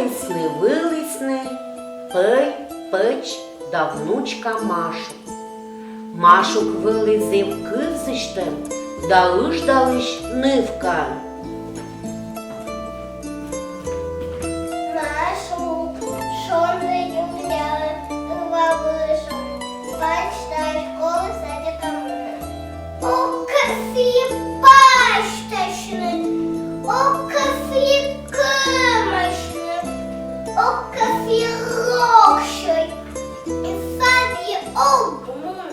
вилисни, пий, пич да внучка Машу. Машук вилизив кивзиштем, да иждалиш нивка. Машу, шон видюмляли, валишон, бачтай школи садиком. О, кафі пашташне, о, кафі кимашне, о, кафі рокшой, і саді обмун.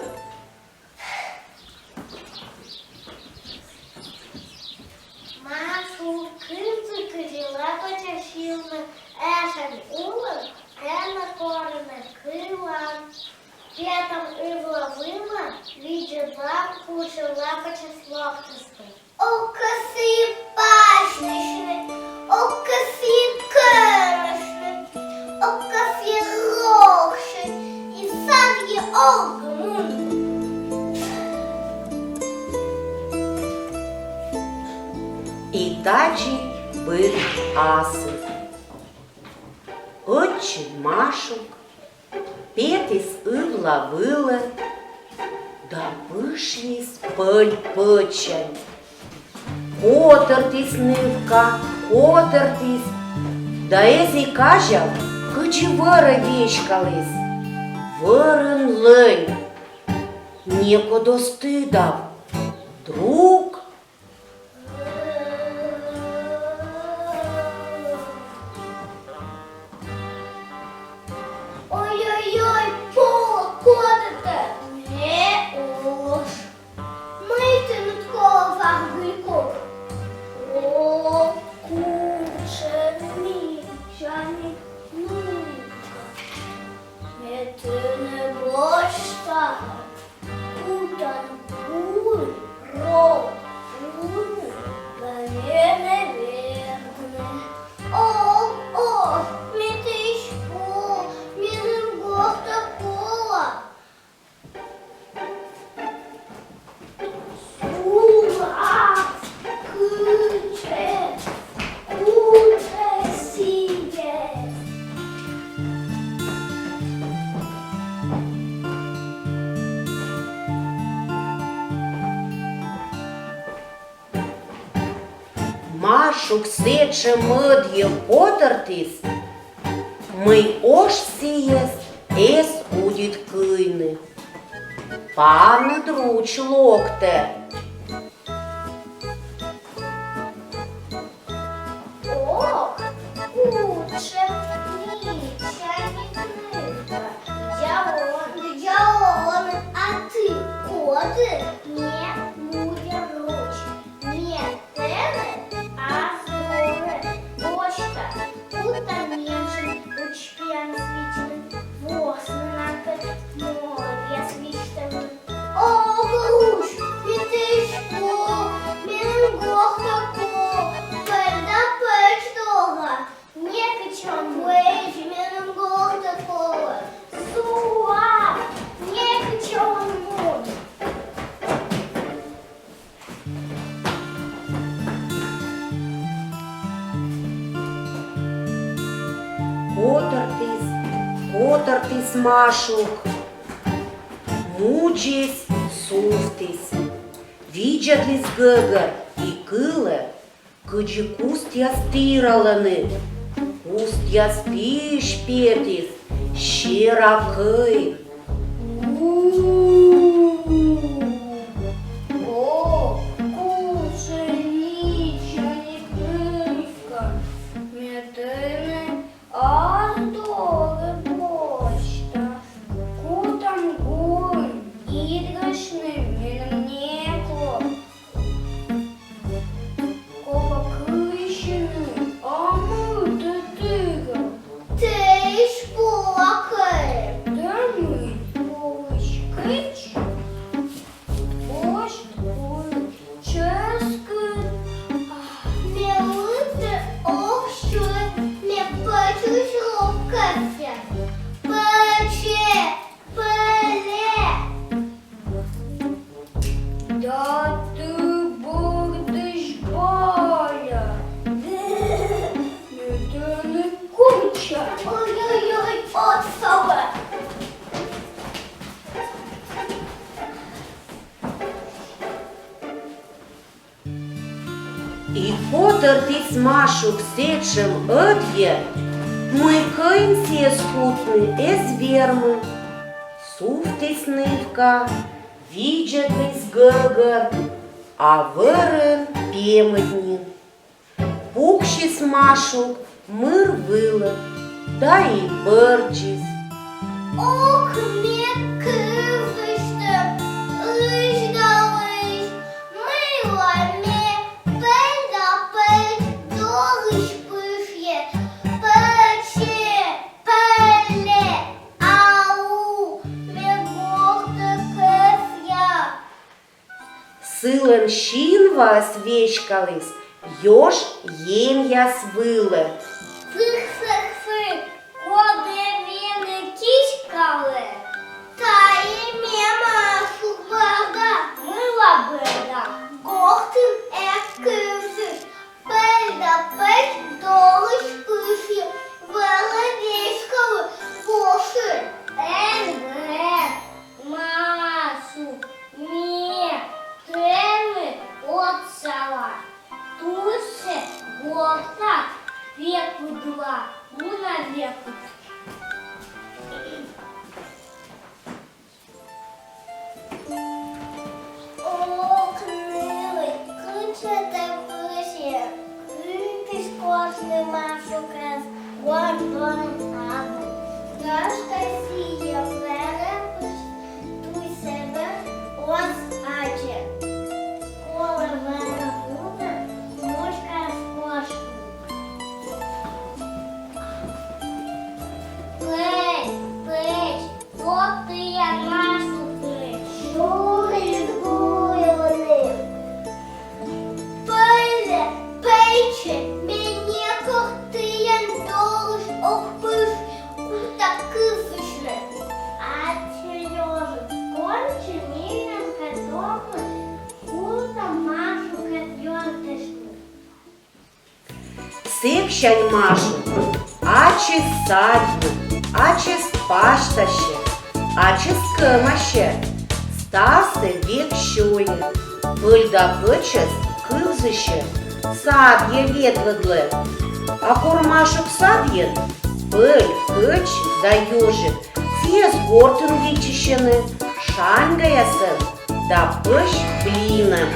Машу, кимзи киділа почашілна, ешен улен, кена корне кила. П'ятом ивла вила, віджила, кучила почасловтисти. О, кафі пашнишне, о, кафі кимашне, о, кафі рокши, і сад є огмун. І таджі били аси. Отче Машук, п'ятис ивла вила, да вишліс пиль-пичем. Котертись нивка, котертись, да езі кажав, кичі вири вішкались. Вирин лень, неко достидав, друг. Ой-ой-ой, покотите, не уж. Мийте нутко вагульку. О, куче мічані нутка. Не бошта, кутан куй, рок, да не верне. О, мітишку, міним гохта кола. Сула, куче, сіє. Машук сече мид'є потертись, ми ош сієс, ес удіт кийни. Пане друч локте. О, куче, мічані книжка. Дяон, а ти коти не буде руч. Не теле, а зоре. Почта, кута меншин, учпен свічним, восненакет, море свічтевим. О, груш, вітишку, міним гохтаку, перда печ дога, не кичом вейч, міним гохтаку, суа, не кичом мун. Котертись, Машук, мучись, суфтись, віджатлись гыгыр і кылы, кычы кустя стираланы, кустя спиш петис, щеракый. О, куче, нічані книжка, метене, а здоре почта, кутам гуй, іграшним мінеко, копа крищений, а ми тига. Ти ж плакає. Де ми? Поличкич? Ось твой чески. Мілити охщує, не бачиш локася. Пече, пеле. Да ти будеш боля. Не кум ще. Ой-ой-ой, от себе. И потертись Машу всечем одве, мы каемся скутны из вермы. Суфтись нивка, виджетлись гыгыр, а вырын пемыднин. Пукшись Машу мыр вылы, да и бырджис. Ох, не кывышты, лыж да лыж, мыло ме, пель да пель, долыж пышье, пече, пеле, ау, ме горды кефья. Сылын шинва свечкалыс, ёж емья свылы. Фых-фых-фых, коли він кішкали, та й мема шубага, мила беда, гохтин екивзиш, пельда печ долиш пиші, вела вішкали, поши, Машу, ме, теми отсала, туше, гохта, веку два, на веку. О, книли, кличете виші, кріпіш кожний Машу крес, гордон аби. Дашка сіє верепиш, туй себе ось аче. Коли вера буде, мушка скошу. Печ, то ти я Машу печ. Що відгуяли? Пеле, пече, мені кохтиян долж окпиш, таки фишне. А Сережа, конче мірям картофель, кута Машу катьонтишну. Сикщань Машу, аче садьбу, аче спаштаще, аче скымаще, стасы век щоє, пыльда пычес кылзыще, сабье ветлыдлы, а кормашок сабьен, пыль, пыч да ёжик, тез гортын вичищены, шангаясын, да пыш блины.